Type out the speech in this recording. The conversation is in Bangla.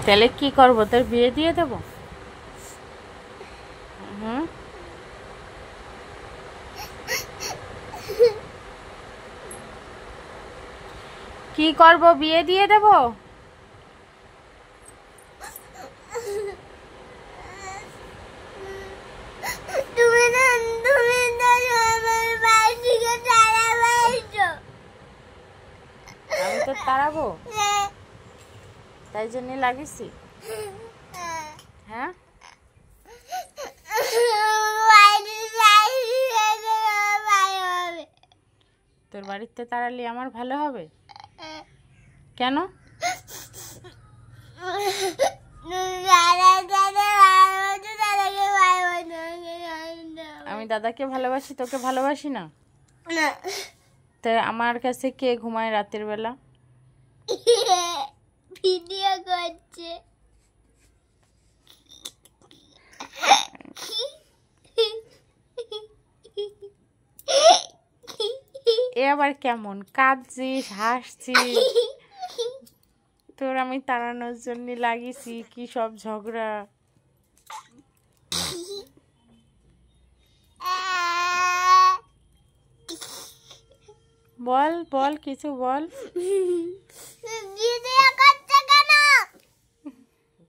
তাহলে কি করবো, তোর বিয়ে দিয়ে দেবো? হুম, কি করবো, বিয়ে দিয়ে দেবো? আমি তো তাড়াবো, তাই জন্য লাগিয়েছি। হ্যাঁ, তোর বাড়িতে তাড়ালে আমার ভালো হবে কেন? আমি দাদাকে ভালোবাসি, তোকে ভালোবাসি না? তাই আমার কাছে কে ঘুমায় রাতের বেলা? ভিডিও করছে। এ আবার কেমন কাঁদছিস, হাসছিস? তোর আমি তাড়ানোর জন্য লাগিয়েছি, কি সব ঝগড়া। বল বল, কিছু বল।